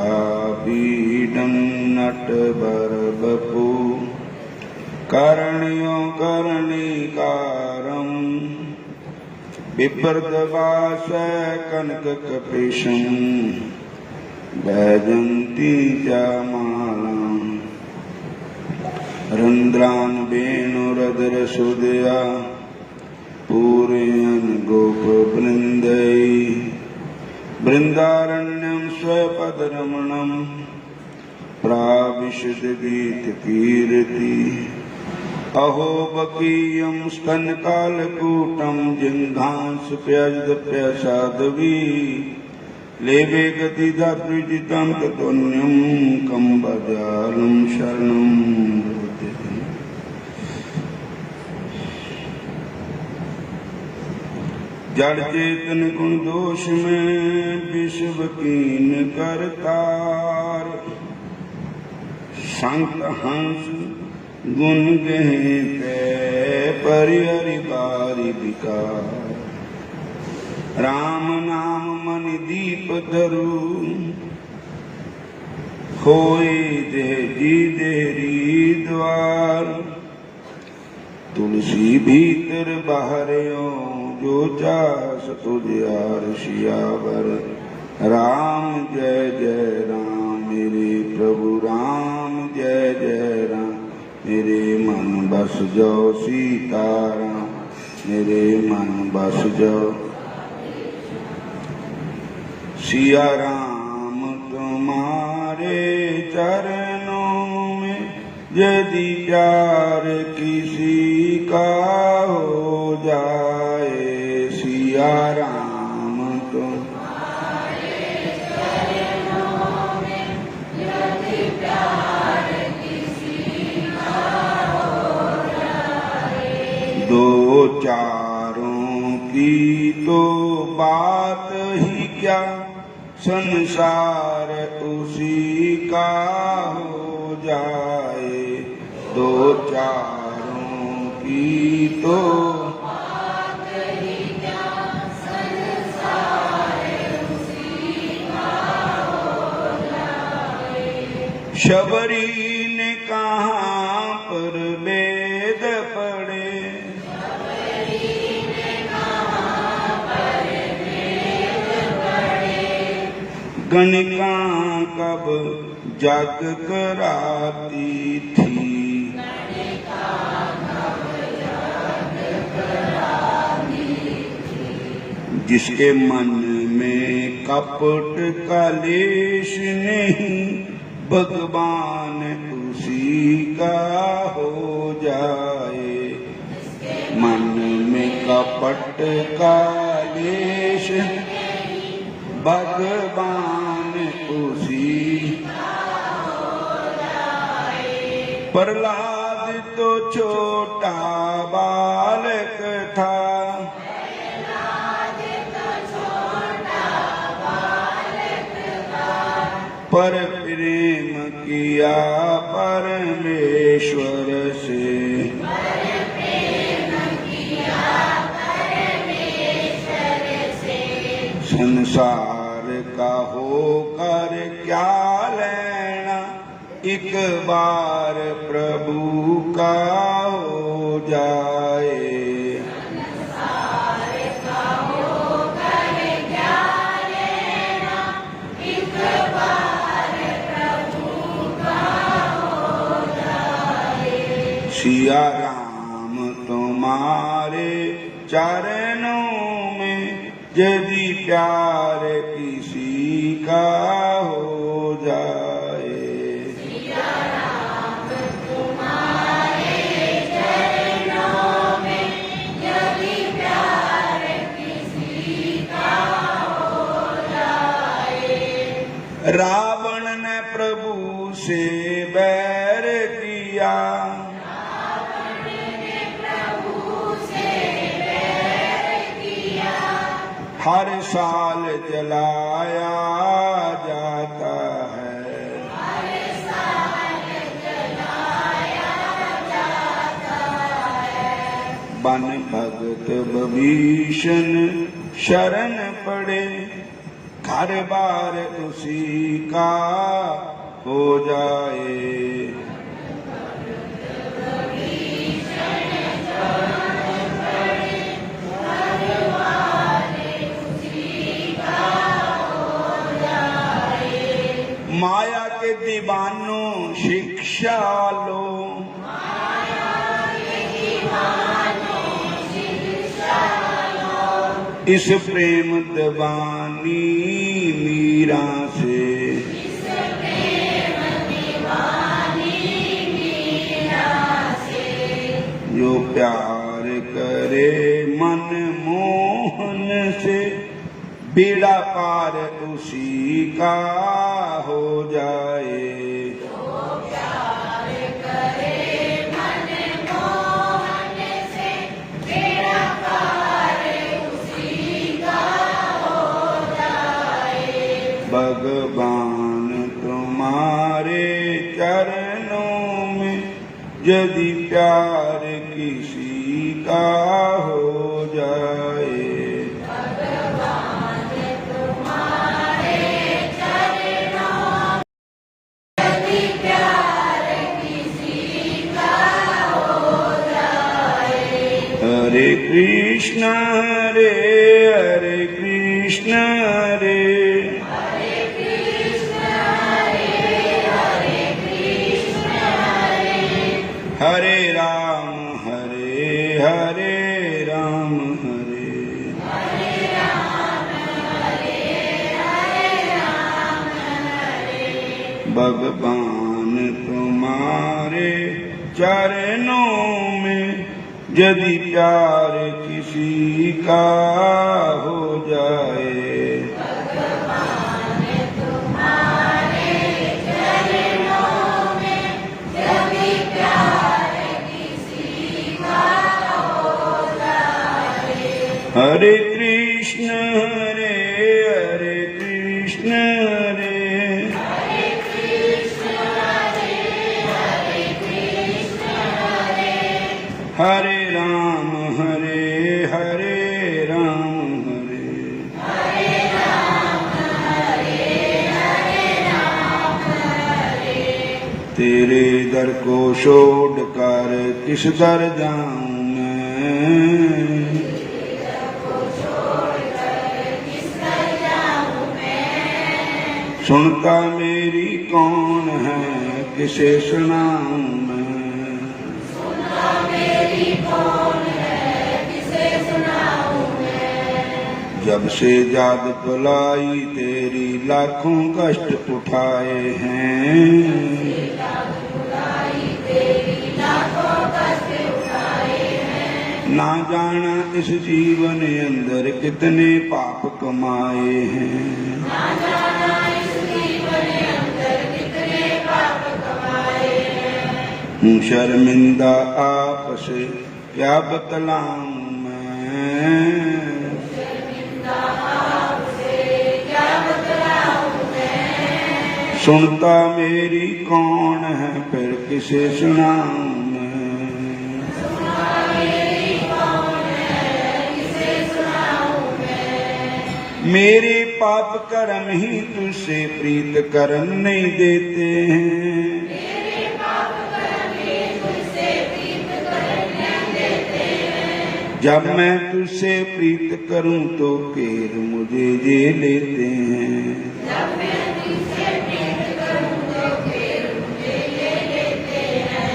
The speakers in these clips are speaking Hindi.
बरहापीडं नटवर बपू करण्यो कर्णिकारं बिभ्रतवास कनककपिशं वैजयन्ती च मालां रंध्रान वेणुरधरसुदया पूरयन् गोपवृन्दै बृन्दारण्यं स्वपदरमणं प्राविशद्गीतकीर्ति अहो बकीयं स्तनकालकूटं जिह्वांसप्यजदप्यसाधवी लेभे गतिदातृजितं ततोऽन्यं कं भजालं शरणं भवति। जड़ चेतन गुण दोष में विश्व कीन करतार संत हंस गुण गहे पे परिहरि बारी विकार राम नाम मन दीप धरु खोए दे जी देरी द्वार तुलसी भीतर बाहरियो जो चास तुझार सियावर राम जय जय राम मेरे प्रभु राम जय जय राम मेरे मन बस जाओ सीताराम मेरे मन बस जाओ सिया राम तुम्हारे चरणों में यदि प्यार किसी का हो जाए सिया राम तुम्हारे चरणों में यदि प्यार किसी का हो जाए दो चारों की तो बात ही क्या संसार उसी का हो जाए दो चारों की तो बात ही क्या संसार उसी का हो जाए शबरी ने कहाँ पर वेद पढ़े गणिका कब जग कराती थी जिसके मन में कपट कलेश नहीं भगवान उसी का हो जाए मन में कपट कलेश भगवान उसी प्रहलाद तो छोटा बालक था पर प्रेम किया परमेश्वर से संसार का होकर क्या लेना एक बार प्रभु का हो जाए संसार का होकर क्या लेना एक बार प्रभु का हो जाए सिया राम तुम्हारे चरणों में यदि प्यार किसी का हो जाए सिया राम तुम्हारे चरणों में यदि प्यार किसी का हो जाए रावण ने प्रभु से बैर किया हर साल जलाया जाता है हर साल जलाया जाता है बन भगत विभीषण शरण पड़े हर बार उसी का हो जाए। माया के दीवानों शिक्षा लो, इस प्रेम दीवानी मीरा से, जो प्यार करे मन मोहन से, बेड़ा पार उसी का हो जाए। भगवान तुम्हारे चरणों में यदि प्यार किसी का हो जाए। भगवान तुम्हारे चरणों में यदि प्यार किसी का हो जाए। हरे कृष्ण हरे कृष्ण हरे हरे राम हरे राम हरे राम हरे। भगवान तुम्हारे चरणों में यदि प्यार किसी का हो जाए। हरे कृष्ण हरे कृष्ण हरे कृष्ण हरे हरे राम हरे राम हरे राम हरे। तेरे दर को छोड़कर किस दर जाऊं मैं, सुनता मेरी कौन है किसे सुनाऊं मैं। सुनता मेरी कौन है किसे सुनाऊं मैं। जब से याद बुलाई तेरी लाखों कष्ट उठाए हैं, ना जाना इस जीवन अंदर कितने पाप कमाए हैं। ना जाना इस जीवन अंदर कितने पाप कमाए हैं। हूँ शर्मिंदा आपसे क्या बतलाऊं मैं, शर्मिंदा आपसे क्या बतलाऊं मैं। सुनता मेरी कौन है फिर किसे सुनाऊं मैं। मेरे पाप कर्म ही तुझसे प्रीत करन नहीं देते हैं। मेरे पाप कर्म ही तुझसे प्रीत करन नहीं देते हैं। जब मैं तुझसे प्रीत करूं तो केर मुझे जे लेते हैं। जब मैं तुझसे प्रीत करूं तो केर मुझे ले लेते हैं।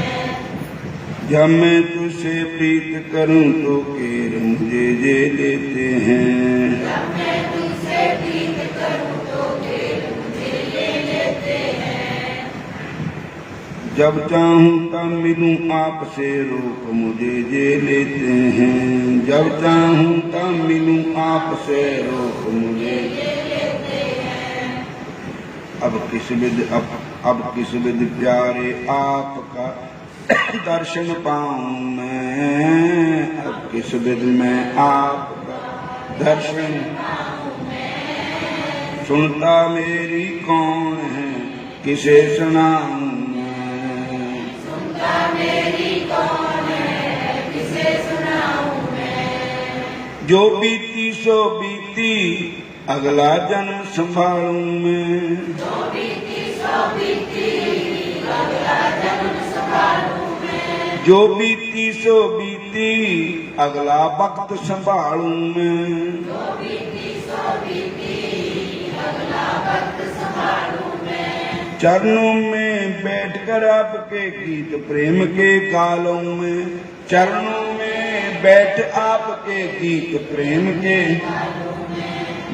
जब मैं तुझसे प्रीत करूं तो केर मुझे जे लेते हैं। जब मैं तुझसे प्रीत करूं तो केर मुझे ले लेते हैं। जब चाहूं तब मिलूं आपसे रोक मुझे जे लेते हैं। जब चाहूं तब मिलूं आपसे रोक मुझे ले लेते हैं। अब किस विध प्यारे आपका दर्शन पाऊं मैं। अब किस विध में आपका दर्शन सुनता मेरी कौन है किसे सुनाऊं मैं। सुनता मेरी कौन है किसे सुनाऊं मैं। जो बीती सो बीती अगला जन्म संभालूं मैं। जो बीती सो बीती अगला जन्म संभालूं मैं। जो बीती सो बीती अगला वक्त संभालूं मैं। जो बीती सो बीती अगला वक्त संभालूं मैं। चरणों में बैठकर आपके गीत प्रेम के गालों में। चरणों में बैठ आपके गीत प्रेम के।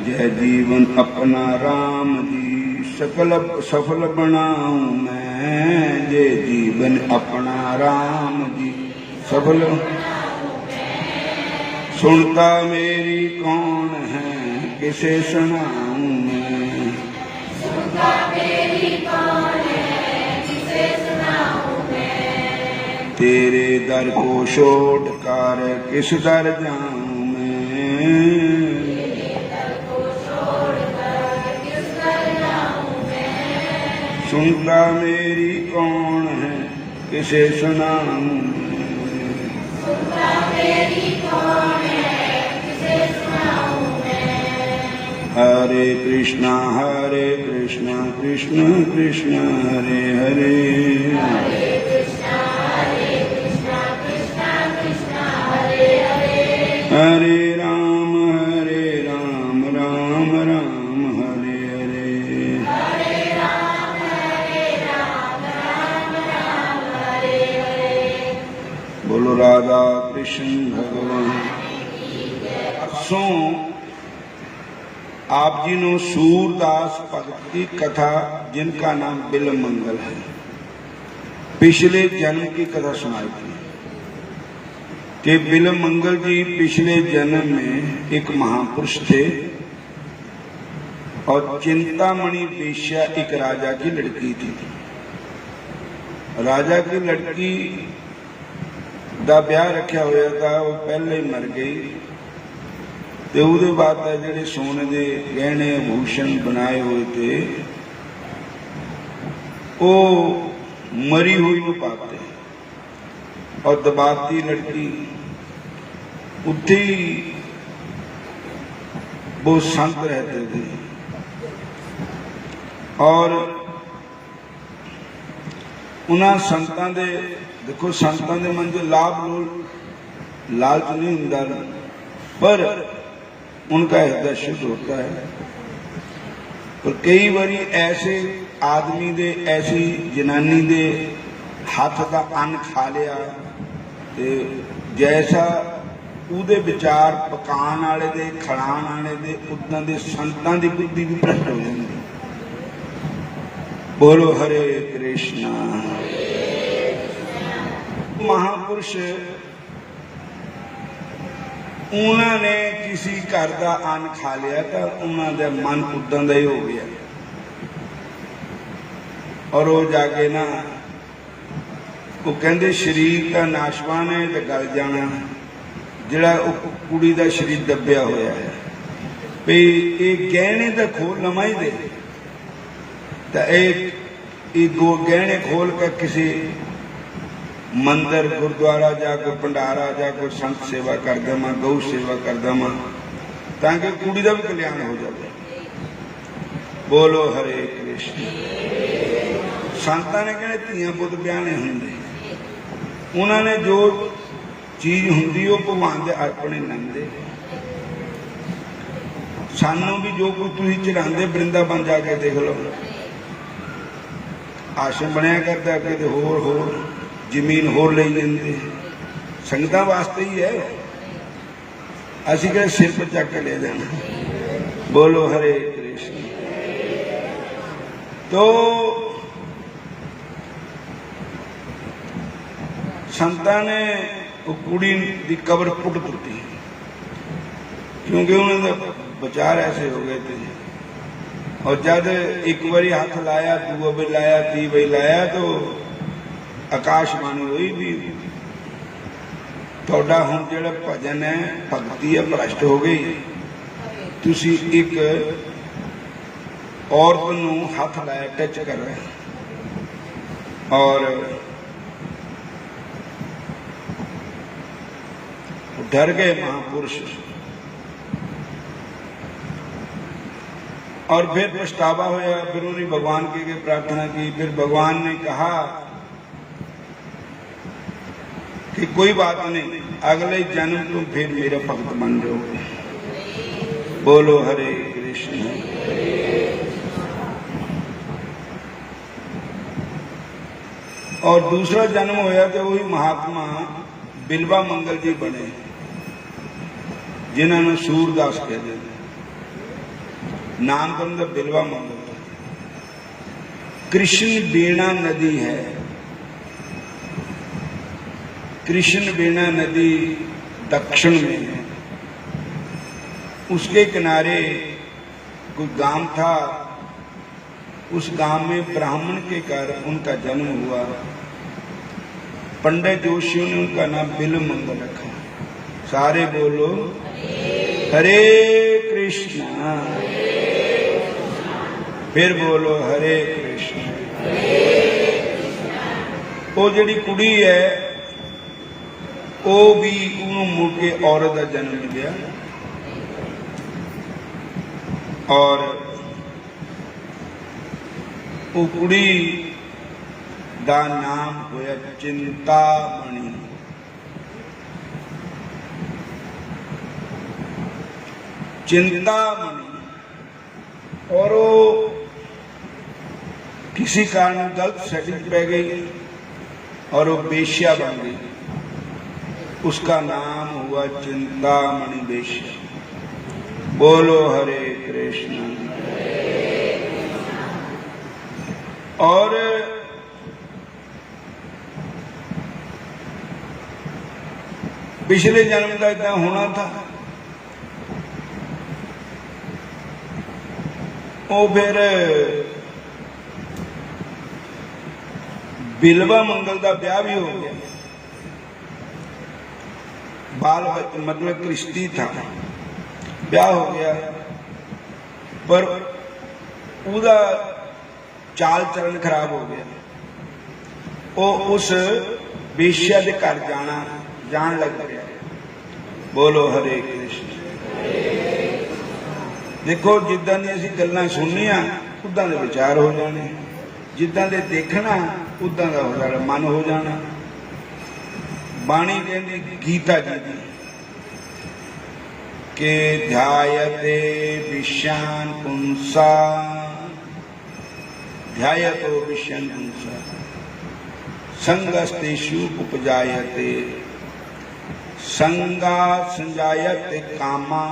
जय जीवन अपना राम जी सकल सफल बनाऊं मैं। जय जीवन अपना राम जी सफल। सुनता मेरी कौन है किसे सुनाऊं मैं। सुनता मेरी कौन है किसे सुनाऊं मैं। तेरे दर को छोड़ कर किस दर जाऊं मैं। सुनता मेरी कौन है किसे सुनाऊं। सुनता मेरी कौन है किसे सुनाऊं मैं। हरे कृष्णा कृष्ण कृष्ण हरे हरे। हरे कृष्णा कृष्ण कृष्ण हरे हरे। हरे राम राम राम हरे हरे। हरे राम राम राम हरे हरे। बोलो राधा कृष्ण भगवान। परसों आप जी ने सूरदास भगत की कथा जिनका नाम बिल्वमंगल है, पिछले जन्म की कथा सुनाई थी कि बिल्वमंगल जी पिछले जन्म में एक महापुरुष थे और चिंतामणि वेश्या एक राजा की लड़की थी। राजा की लड़की दा ब्याह रखा होया था, वो पहले ही मर गई। ते उहदे बाद जिहड़े सोने के गहने आभूषण बनाए हुए थे वो मरी हुई को पाते और दबाती लड़की उत्थे ही वो संत रहते थे और उन्हां संतां दे देखो संतां दे मन च लालच नहीं हुंदा, पर उनका हृदय शुद्ध होता है। पर कई बारी ऐसे आदमी दे ऐसी जनानी दे हाथ का अन्न खा लिया ते जैसा उहदे विचार पकान वाले दे खड़ाण वाले दे उदां दे संतां दी बुद्धि भी भ्रष्ट हो जाती। बोलो हरे कृष्णा। महापुरुष उन्होंने किसी घर का अन्न खा लिया तो उन्होंने मन उदां दा ही हो गया और वो जाके ना वो कहते शरीर का नाशवान है तो गल जाना, जिहड़ा कुड़ी का शरीर दबिया होया है भी ये गहने तो खोल लवा ही दे तो एक दो गहने खोल कर किसी मंदिर गुरुद्वारा जाकर भंडारा जाकर संत सेवा कर देव, गौ सेवा कर देव ताकि कुड़ी का भी कल्याण हो जाए। बोलो हरे कृष्ण। संतां ने कहने धीआं पुत ब्याहने हुंदे, उन्होंने जो चीज हुंदी वो भगवान दे अर्पण ही लैंदे। सानू भी जो कुछ तुसीं चढ़ांदे वृंदावन जाके देख लो, आश्रम बनया करता कि होर जमीन होर ले लेंदे, संगतां वास्ते ही है, असीं कहते सिर पर चक के ले जाना। बोलो हरे कृष्ण। तो संतां ने वो कुड़ी की कबर पुट दी क्योंकि उन्होंने विचार ऐसे हो गए थे। और जब एक बारी हाथ लाया, दूआ भी लाया, ती बी लाया तो आकाशवाणी हुई भी तुहाडा हुण जिहड़ा भजन है भगती है भ्रष्ट हो गई, तुसी एक औरत नूं हाथ लाया, टच कर रहे और डर गए महापुरुष। और फिर पछतावा होया, फिर उन्होंने भगवान के प्रार्थना की। फिर भगवान ने कहा कि कोई बात नहीं, अगले जन्म तुम फिर मेरा भक्त बन जाओगे। बोलो हरे कृष्ण। और दूसरा जन्म होया तो वही महात्मा बिल्वा मंगल जी बने, जिन्होंने सूरदास कहते हैं। नाम तो उनका बिल्वा मंगल। कृष्ण बीणा नदी है, कृष्ण बीणा नदी दक्षिण में है। उसके किनारे कोई गांव था, उस गांव में ब्राह्मण के घर उनका जन्म हुआ। पंडित जोशी ने उनका नाम बिल्व मंगल रखा। सारे बोलो हरे कृष्ण, फिर बोलो हरे कृष्ण। वो जड़ी कुड़ी है वो भी उन्होंने मुड़ के औरत का जन्म लिया। और वो कुड़ी का नाम होया चिंतामणि। चिंतामणि। और वो किसी कारण गलत सेटिंग पै गई और वो बेश्या बन गई। उसका नाम हुआ चिंतामणि बेश्या। बोलो हरे कृष्ण। और पिछले जन्म का इतना होना था। वो फिर बिल्वा मंगल का ब्याह भी हो गया। बाल मतलब कृष्टि था, ब्याह हो गया, पर उसका चाल चलन खराब हो गया। वो उस बेश्या के घर जान लग गया। बोलो हरे कृष्ण। देखो जिदा दी असीं गल्लां सुननियां उदां दे विचार हो जाने, जिदा दे देखना उदां दा हो जाना मन हो जाना। बाणी कहंदी गीता जी दी के ध्यायते विश्यान पुंसा, ध्यायतो विश्यान पुंसा संगस्तेषु उपजायते, संगा संजायते कामा,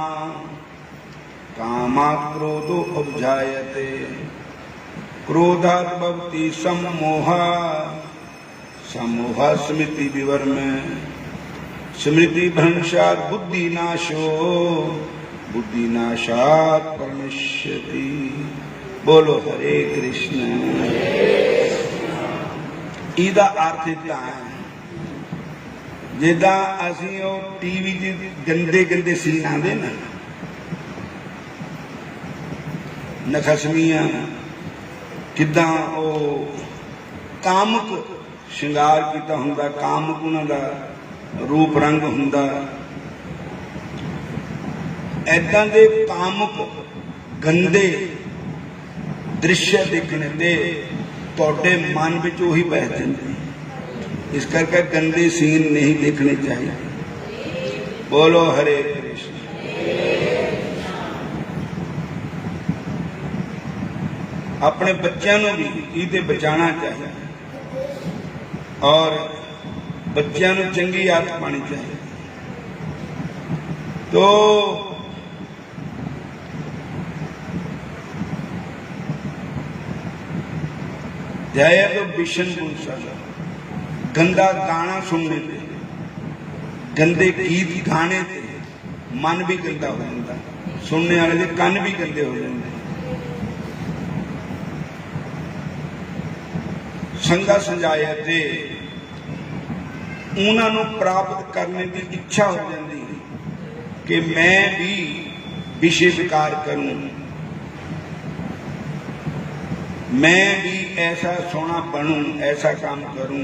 कामा क्रोधो उपजायते, क्रोधात् भवति सम्मोहा, सम्मोहा स्मृति विवर्म, स्मृति भ्रंशात् बुद्धिनाशो, बुद्धिनाशात् प्रणश्यति। बोलो हरे कृष्ण। इहदा अर्थ इतना है जिदा असीं वो टीवी च गंदे गंदे सीन आते ना, नखसमियां किदां वो कामक श्रृंगार किता हुंदा, कामक उन्हां दा रूप रंग हुंदा। ऐदां दे कामक गंदे दृश्य देखने ते तुहाडे मन विच उही बह जांदे। इस करके गंदे सीन नहीं देखने चाहिए। बोलो हरे कृष्ण। अपने बच्चों को भी इहते बचाना चाहिए और बच्चों को चंगी आदत पानी चाहिए। तो ध्याय तो विषण पुंसा, गंदा गाना सुनने ते, गंदे गीत गाने ते मन भी गंदा हो जाता, सुनने वाले के कन भी गंदे हो जाते। संगा संजाया ते उन्होंने प्राप्त करने की इच्छा हो जाती कि मैं भी विषय विकार करूं, मैं भी ऐसा सोना बनूं, ऐसा काम करूं।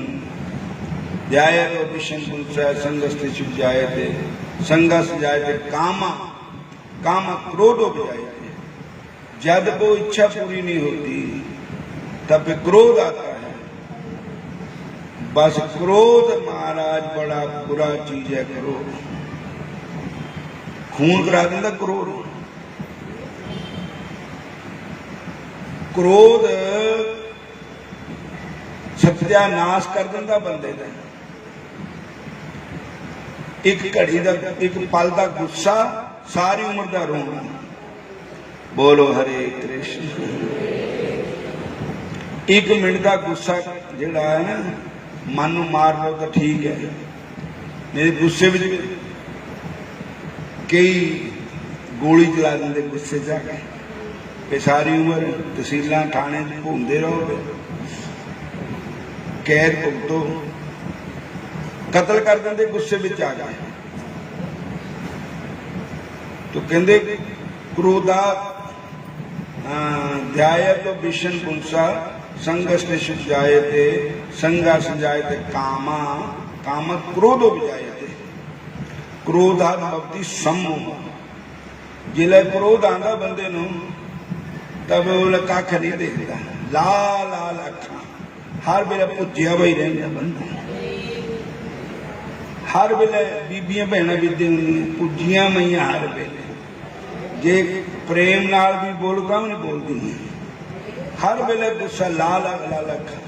ध्याय तो विषण पुंसा संगस्तेषु जायते, संगस जायते कामा, कामा क्रोधो जायते, जब वो इच्छा पूरी नहीं होती तब क्रोध आता है। बस क्रोध महाराज बड़ा बुरा चीज है। क्रोध खून करा देता। क्रोध सत्यानाश कर देता बंदे का। एक घड़ी का एक पल का गुस्सा सारी उम्र का रोना। बोलो हरे कृष्ण। एक मिनट का गुस्सा जिहड़ा है ना मन नूं मार लो तो ठीक है। मेरे गुस्से में कई गोली चला देंगे गुस्से जाके कि सारी उम्र तहसील थाने घूमते रहोगे, कैद भुगतो, कतल कर देंगे गुस्से में आ गए। तो कहते क्रोधा ध्यायत विषण पुंसा संगस्तेषु जायते संगा सजायते कामा कामत क्रोधो विजायते क्रोधात भवति सम्मोह। जिले क्रोध आंदा बंदे नूं तब वो कख नहीं देखता। लाल लाल अखा हर वेले भुज्जिया बही रहिंदा बंदा। हर वेले बीबियां भैणां विदे हुंदियां भुज्जियां मईयां हर वेले। जे प्रेम नाल भी बोल तां नहीं बोलदी। हर वेले गुस्सा लाल लाल अखा।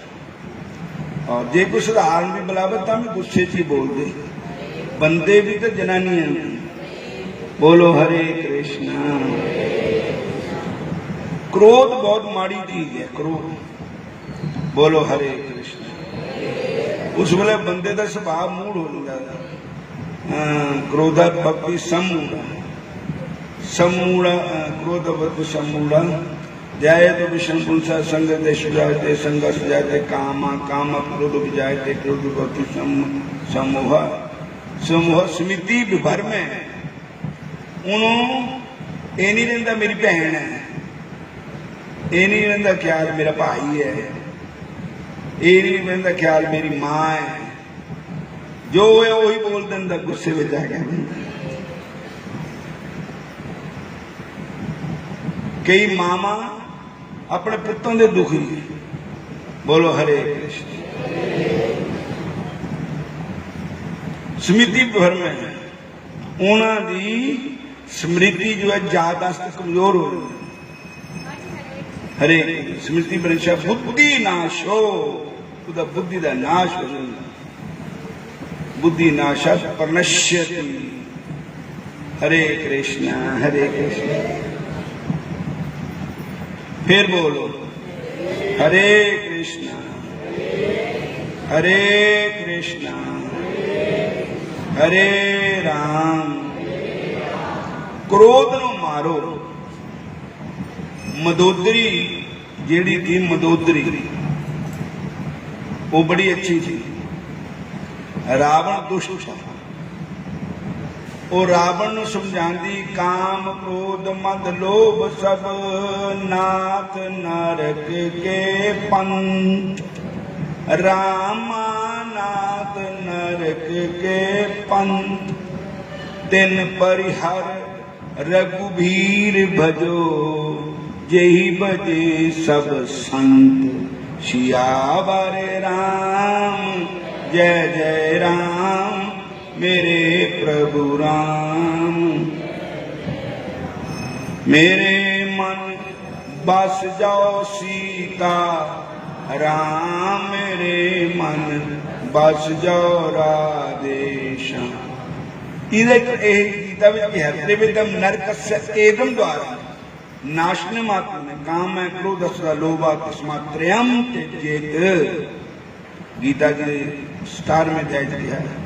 और जे कोई साधारण भी बुलावे तां भी गुस्से च ही बोलदे बंदे भी तो जनानियां भी। बोलो हरे कृष्ण। क्रोध बहुत माड़ी चीज है। क्रोध। बोलो हरे कृष्ण। उस वेले बंदे का स्वभाव मूड हो जाता। क्रोधा भक्ति समूढ़ा समूढ़ा क्रोध भक्ति समूढ़ा जायते विषम पुंसा संगस्तेषु जायते संघर्ष जायते कामा काम क्रोध विजायते क्रोध भक्ति समूह समूह स्मृति भर में उन्होंने ये नहीं रहता मेरी भैन है, ये नहीं रहता ख्याल मेरा भाई है, ये नहीं रहता ख्याल मेरी मां है। जो है वही बोल देता गुस्से में जाके। कई मामा अपने पुत्रों के दुखी। बोलो हरे कृष्ण। स्मृति भर में उन्होंने स्मृति जो है यादाश्त कमजोर हो रही है। हरे स्मृति परीक्षा बुद्धि नाशो बुद्धि का नाश हो जाता। बुद्धि नाशा प्रणश्यति। हरे कृष्ण हरे कृष्ण। फिर बोलो हरे कृष्ण हरे कृष्ण हरे राम। क्रोध नूं मारो। मदोदरी जेड़ी थी मदोदरी वो बड़ी अच्छी थी। रावण दुष्ट था। वो रावण नूं समझांदी काम क्रोध मद लोभ सब नाथ नरक के पंथ। रामा नाथ नरक के पंथ। दिन परिहर रघुबीर भजो जेहि बजे सब संत। सियावर राम जय जय राम मेरे प्रभु राम। मेरे मन बस जाओ सीता राम। मेरे मन बस जाओ राधेश्याम। गीता त्रिविधम नरकस्य एदम द्वारा नाशने मात्र में काम है क्रोधस लोभा तस्मात् त्रयम् त्यजेत। गीता के स्टार में दर्ज किया है।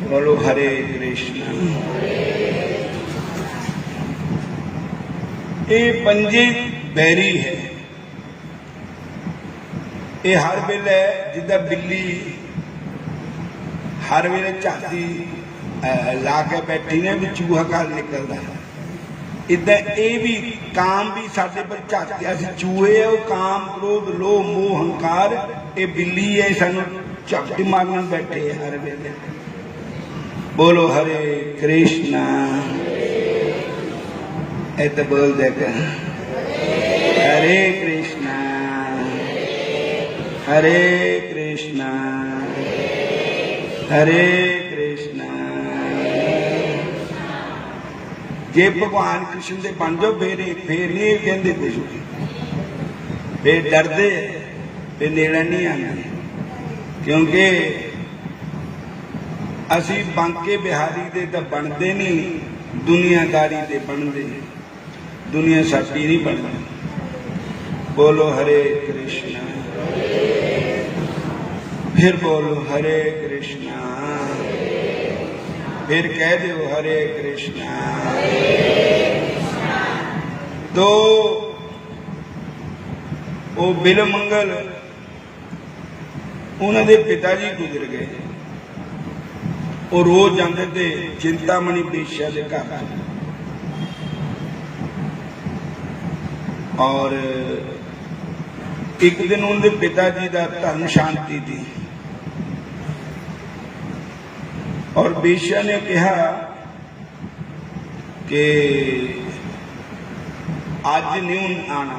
बोलो हरे कृष्ण। ये पंजे बैरी है। ये हर वेले जिदा बिल्ली हर वेले झाती ला के बैठी ने भी चूहा काल निकलता है। इदा ये भी काम भी साडे पर झातिया से चूहे है। वो काम क्रोध लोभ मोह हंकार ये बिल्ली है सानू झपटी मारना बैठे है हर वेले। बोलो हरे कृष्ण। ऐसे बोल देगा हरे कृष्णा हरे कृष्णा हरे कृष्णा। जे भगवान कृष्ण दे बन जाओ फिर नहीं कहते कुछ, फिर डरते फिर नेड़े नहीं आने, क्योंकि असी बांके बिहारी दे तो बनते नहीं, दुनियादारी दे बनते, दुनिया साडी नहीं बनती। बोलो हरे कृष्णा, फिर बोलो हरे कृष्णा, फिर कह दो हरे कृष्णा। तो वो बिल मंगल उन्होंने पिताजी गुजर गए, वो रोज जाते थे चिंतामणि बेश्या के घर, और एक दिन उनके पिताजी का धर्म शांति थी, और बेश्या ने कहा कि आज नहीं आना,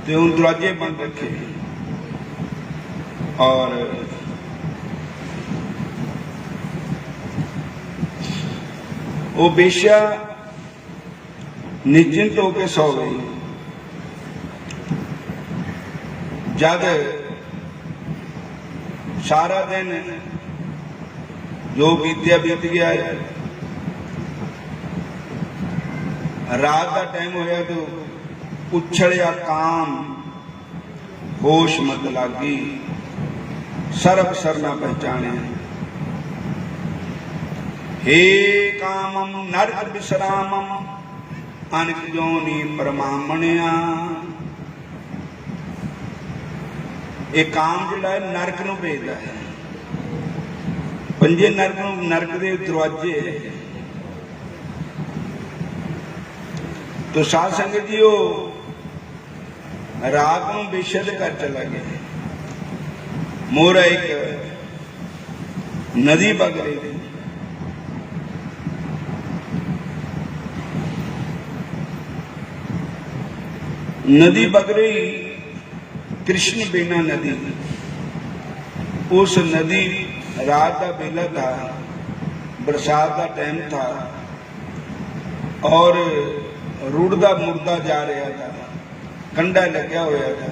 तो उन दरवाजे बंद रखे, और वो बेश्या निश्चिंत होकर सो गई। जब सारा दिन जो बीतिया बीत गया, रात का टाइम होया तो उछलिया काम, होश मत लागी, सर्व सरना पहचाने। हे कामम नरक विश्रामम अनक जोनी परमामणिया। एक काम जिहड़ा है नरक नूं भेजदा है, पंजे नरक नूं, नरक दे दरवाजे। तो साध संगत जी वो रात नूं बेश्या दे घर चला गया। मोरा एक नदी बग रही थी, नदी बग रही कृष्ण बेना नदी। उस नदी रात का बेला था, बरसात का टाइम था, और रुड़दा मुड़दा जा रहा था, कंडा लग्या होया था,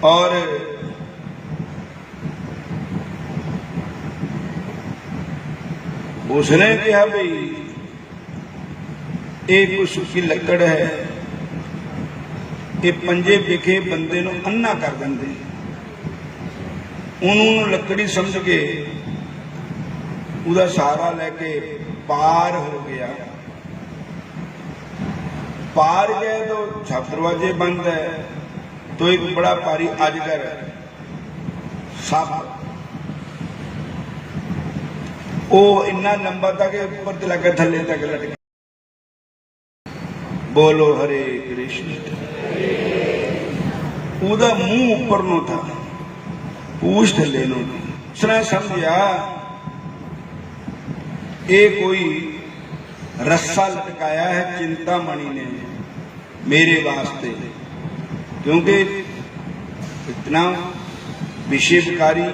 और उसने कहा भाई एक सुखी लकड़ है, ये पंजे विखे बंदे नूं अन्ना कर देंदे। उन्होंने लकड़ी समझ के उदा सहारा लेके पार हो गया। पार गए तो सब दरवाजे बंद है, तो एक बड़ा भारी अजगर सप, वो इन्ना लंबा था कि ऊपर से लगा थले तक लटका। बोलो हरे कृष्ण। उदा मुंह ऊपर नो था, पूछ थले नो थी। उसने समझा ये कोई रस्सा लटकाया है चिंतामणि ने मेरे वास्ते, क्योंकि इतना विषयकारी,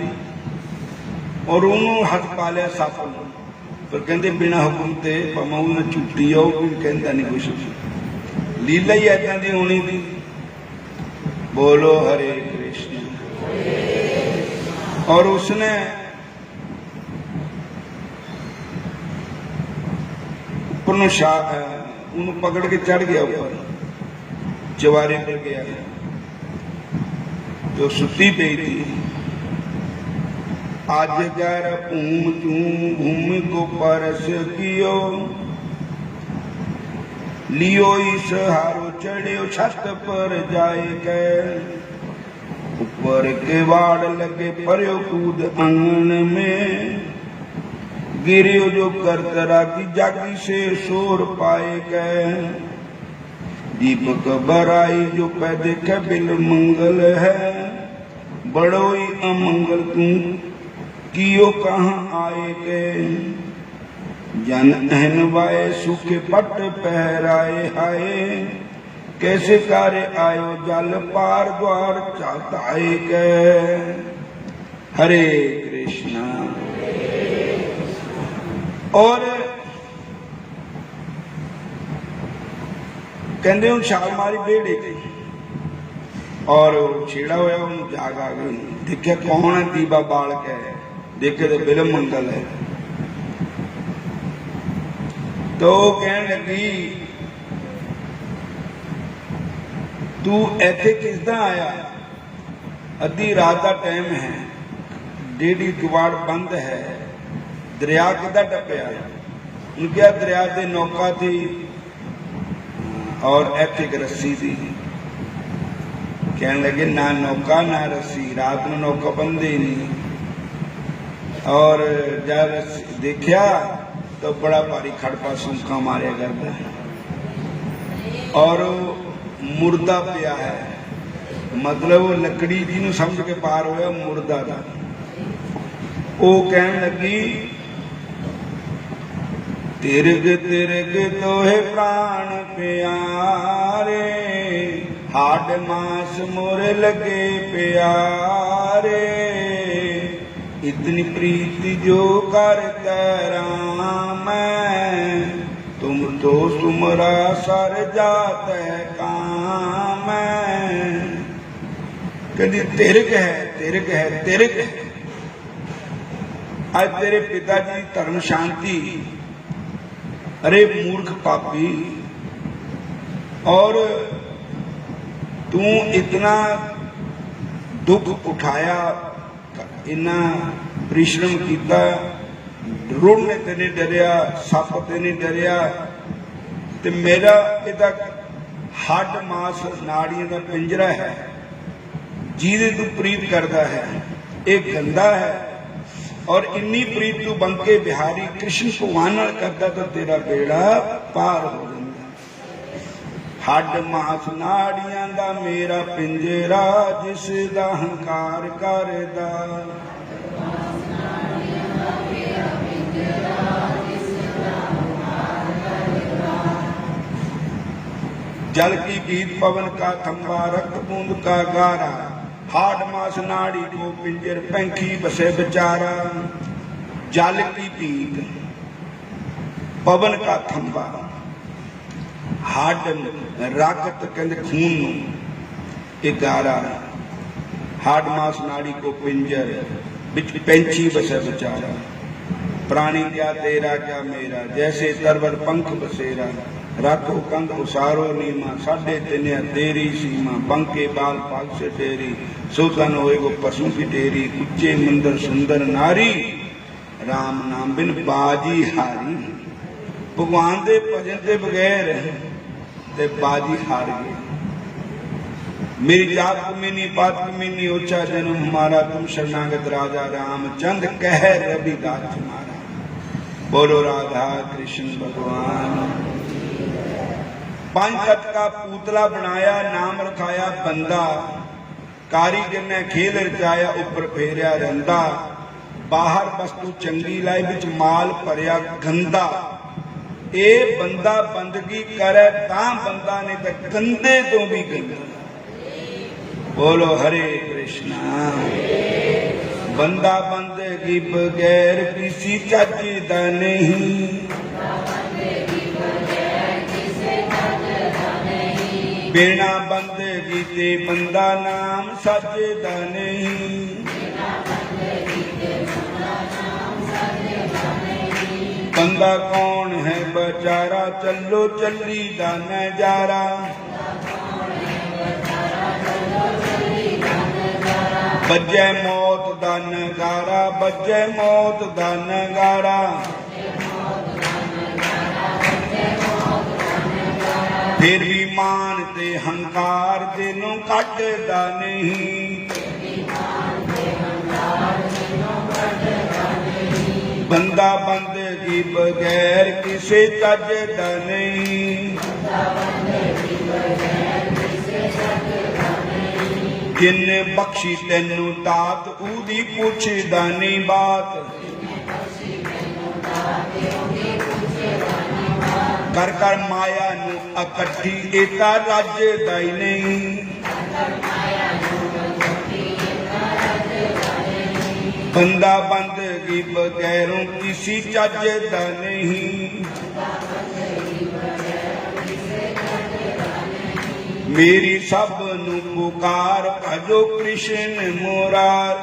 और उन्होंने हथ पा लिया सप, पर कहते बिना हुक्म से भावें उन्हें झूठी आओ, कोई कहता नहीं कुछ, लीला ही ऐसा की होनी थी। बोलो हरे कृष्ण। और उसने ऊपर उन्हें पकड़ के चढ़ गया, ऊपर चवारे पर गया, जो सुती पई थी। अजगर भूम चूम भूमि को परस कियो, लियो इस हारो चढ़ियो छत पर जाए के। ऊपर के वाड़ लगे पर्यो कूद आंगन में, गिरियो जो करतरा की जागी से शोर पाए के। दीपक बराई जो पै देखे बिल मंगल है, बड़ो ही अमंगल तू कियो कहाँ आए के। जन अहनवाए सूखे पट पहराए हाय कैसे कार्य आयो जल पार द्वार चाहताए के। हरे कृष्णा। और कहते हूं छाल मारी बेड़े की और छेड़ा होया उन्हें जाग आ गई। देखे कौन है? दीवा बाल के देखे तो बिल मंगल है। तो कहने लगी तू इथे किसदा आया? अद्धी रात का टाइम है, डेढ़ी किवाड़ बंद है, दरिया किदा टपया? उनके दरिया से नौका थी और इथे एक रस्सी थी। कहने लगे ना नौका ना रस्सी, रात में नौका बंद ही नहीं। और जब देखा तो बड़ा भारी खड़पा सूखा मारे करता और मुर्दा पिया है, मतलब लकड़ी जी समझ के पार होया मुर्दा था। वो कहने लगी तिरग तिरग तोहे प्राण प्यारे, हाड मास मोरे लगे प्यारे, इतनी प्रीति जो करता राम तुम तो सुमरा सर जात है काम। कहती तिरग है तिरग है तिरग है। आज तेरे पिताजी धर्म शांति, अरे मूर्ख पापी, और तू इतना दुख उठाया, इन्ना परिश्रम किया, रुड़ ने ते नहीं डरिया, सप ते नहीं डरिया, ते मेरा पिता हड मास नाड़ियों का पिंजरा है जिहदे तू प्रीत करता है, एक गंदा है। और इन्नी प्रीत तू बंके बिहारी कृष्ण भगवान नाल करदा तो तेरा बेड़ा पार हो जाता। हड मास नाड़ियां दा मेरा पिंजरा, जिस दा हंकार करदा। जल की बीत पवन का थंबा, रक्त बूंद का गारा, हाड मास नाड़ी को पिंजर, पैंखी बसे बेचारा। जल की पीत पवन का थंबा, हाड रागत कहते खून नूं गारा, हाड मास नाड़ी को पिंजर, बिच पैंछी बसे बेचारा। प्राणी क्या तेरा क्या मेरा, जैसे तरवर पंख बसेरा, राखो कंध उसारो नीमा, साढ़े तिन्या तेरी सीमा। बंके बाल पाग से तेरी, सोतन होए वो पशु की तेरी। उच्चे मंदिर सुंदर नारी, राम नाम बिन बाजी हारी। भगवान दे भजन के बगैर ते बाजी हार गए। मेरी जात कमीनी बात कमीनी, ऊंचा जन्म हमारा, तुम शरणागत राजा रामचंद्र, कह रविदास हमारा। बोलो राधा कृष्ण भगवान। पांच तत्व का पुतला बनाया, नाम रखाया बंदा, कारीगर ने खेल रचाया, ऊपर फेरिया रंदा। बाहर वस्तु चंगी लाई, विच माल भरिया गंदा। ए बंदा बंदगी करे तां बंदा, नहीं तो गंदे तो भी गंदा। बोलो हरे कृष्णा। बंदा बंदगी बगैर किसी चज दा नहीं, बिना बंदगी ते बंदा नाम सजदा नहीं। बंदा कौन है बेचारा, चलो चली दा नजारा। बजे मौत दा नगारा, बजे मौत दा नगारा। फिर भी मान ते हंकार तेनों कटदा नहीं। बंदा बंदगी बगैर किसे चजदा नहीं। जिन्ने बख्शी तेनू दात, ऊदी पुछदा नहीं बात। कर कर माया नू इकट्ठी एता रजदा ही नहीं। बंदा बंदगी बगैरों किसी चजदा नहीं। मेरी सब नू पुकार भजो कृष्ण मुरार।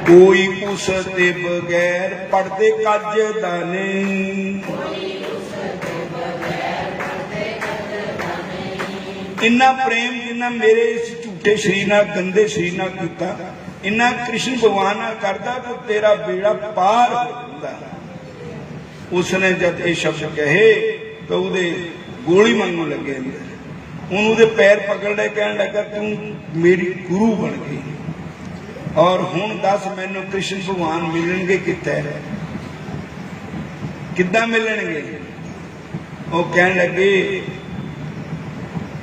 कोई उसते बगैर पढ़ते कजदा नहीं। इन्ना प्रेम जिन्ना मेरे इस झूठे शरीर नाल गंदे शरीर नाल कीता, इन्ना कृष्ण भगवान नाल करदा तो तेरा बेड़ा पार हो जांदा। उसने जब ये शब्द कहे तो उहदे गोली मांगण लगे अंदर, उन्होंने उहदे पैर पकड़ ले, कहण लगा तू मेरी गुरु बन गई और हुण दस मैनू कृष्ण भगवान मिलणगे कित्थे, किद्दां मिलणगे? वो कहण लगे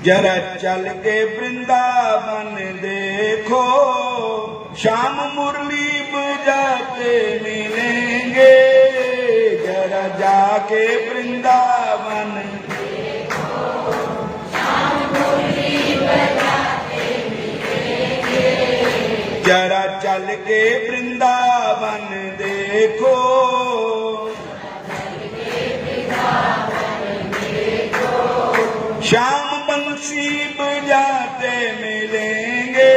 जरा चल के वृंदावन देखो, शाम मुरली बजाते मिलेंगे। जरा जाके वृंदावन देखो, शाम मुरली बजाते मिलेंगे। जरा चल के वृंदावन देखो, शाम बंसी बजाते मिलेंगे।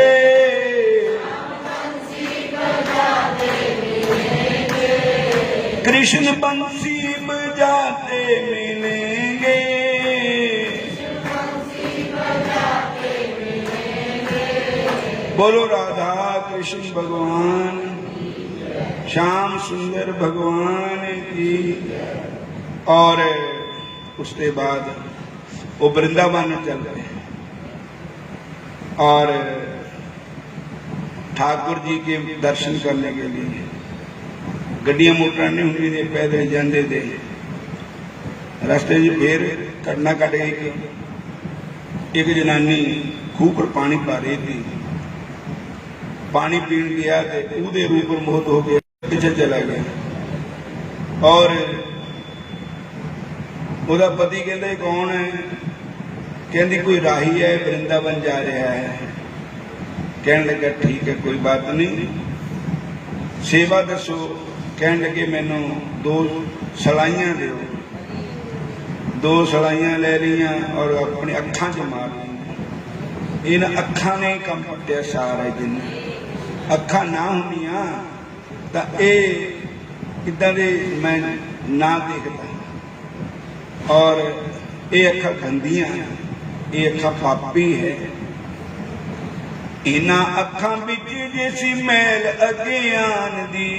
कृष्ण बंसी बजाते मिलेंगे। बोलो राधा कृष्ण भगवान, श्याम सुंदर भगवान की। और उसके बाद वो वृंदावन चल गए और ठाकुर जी के दर्शन करने के लिए गड्डियां मोटर नहीं होंगी, पैदल जाते थे। रास्ते फिर कटना कट गई, एक जनानी खूह पर पानी पा रही थी, पानी पीन गया तो उहदे रूप मोहत हो गया, पीछे चला गया। और ਉਹਦਾ पति कहते कौन है? कहती कोई राही है, वृंदावन जा रहा है। कहने लगा ठीक है कोई बात नहीं, सेवा दसो। कहने लगे मैनू 2 सलाइयां दो। 2 सलाइयां ले लिया और अपनी अखां च मार ली। इन अखां ने कम पट्टिया सारे दिन। अखां ना होंदियां तां इदां दे मैं ना देखदा। और ये अखा गंदियां, ये अखा पापी है। इन्हां अखां विच जैसी मैल अज्ञान दी,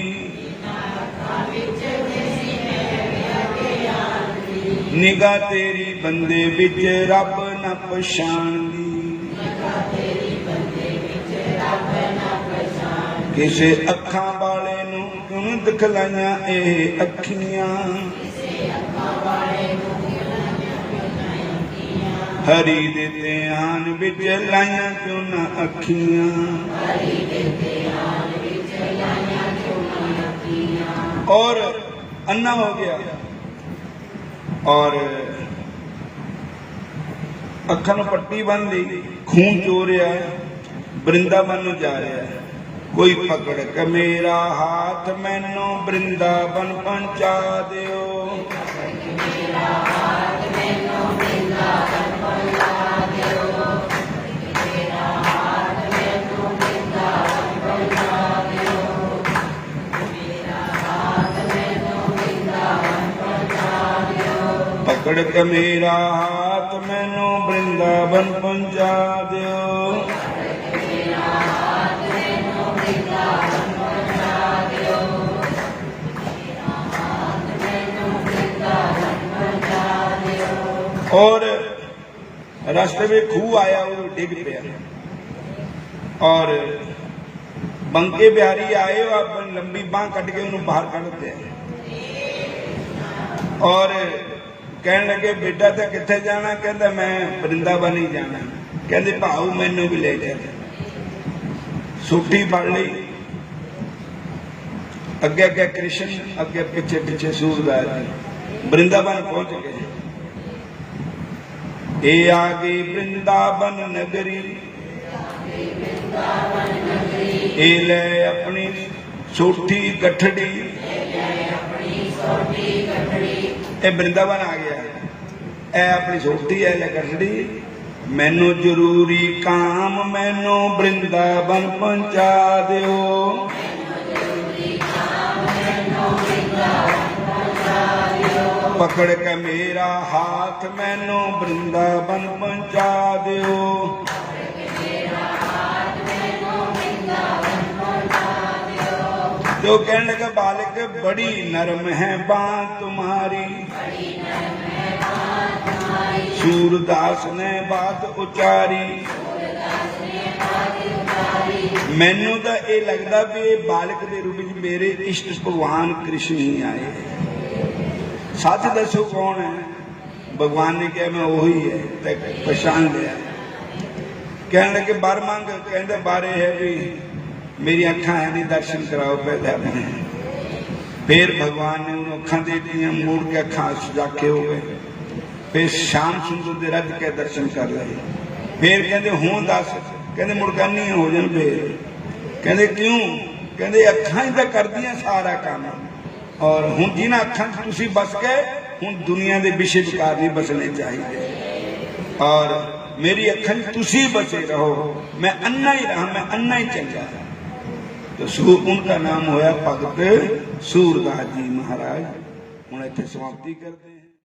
निगाह तेरी बंदे विच रब न पछाणदी। किसे अखां वाले नूं क्यों दिखलाइयां ए अखियां, हरी दे ध्यान विच लाइयां क्यों ना अखियां। और अन्ना हो गया और अखां नूं पट्टी बन ली, खून चो रहा है, वृंदावन नूं जा रहा है। कोई पकड़ के मेरा हाथ मैनू वृंदावन पहुंचा दियो। पकड़ के मेरा हाथ मैनू वृंदावन पहुंचा दियो। और रास्ते में खूह आया, वो डिग पिया और बंके बिहारी आए और अपनी लंबी बांह कट के उन्होंने बाहर कट दिया और कहने लगे बेटा तो कितने जाना? कहता मैं वृंदावन ही जाना। कहते भाऊ मैनू भी ले जा। सूठी फड़ ली अगे अगे कृष्ण, अगे पिछे पिछे सूरदास जी वृंदावन पहुंच गए। ए आ गई वृंदावन नगरी, ए ले अपनी सोठी गठड़ी, ए वृंदावन आ गया, ए अपनी सोठी है ले गठड़ी, मैनू जरूरी काम मैनू वृंदावन पहुंचा दियो। पकड़ के मेरा हाथ मैनू वृंदावन पहुंचा दियो। जो कहने लगा बालक बड़ी नरम है बात तुम्हारी, सूरदास ने बात उचारी। मैनू तो ये लगता भी ये बालक के रूप में मेरे इष्ट भगवान कृष्ण ही आए। सच दसो कौन है? भगवान ने कहा मैं वही है, तो पहचान लिया। कहने लगे बार मांग, कहते बारे है भी मेरी अखा है नहीं, दर्शन कराओ पहले अपने। फिर भगवान ने उन्हें अखा दे दी, मुड़ के अखा जाके हो गए। फिर श्याम सुंदर दे रज के दर्शन कर रहे। फिर कहते हूं दस, कहते मुड़का नहीं हो जाए। फिर कहते क्यों? कहते अखा ही तो कर दिया सारा काम, और हूं जिन्हें अखा तुसी बस गए, हूं दुनिया के विषय विकार नहीं बसने चाहिए, और मेरी अखा तुसी बचे रहो, मैं अन्ना ही रहा, मैं अन्ना ही चंगा। तो उनका नाम होया भगत सूरदास जी महाराज। हम इत्थे समाप्ति करते हैं।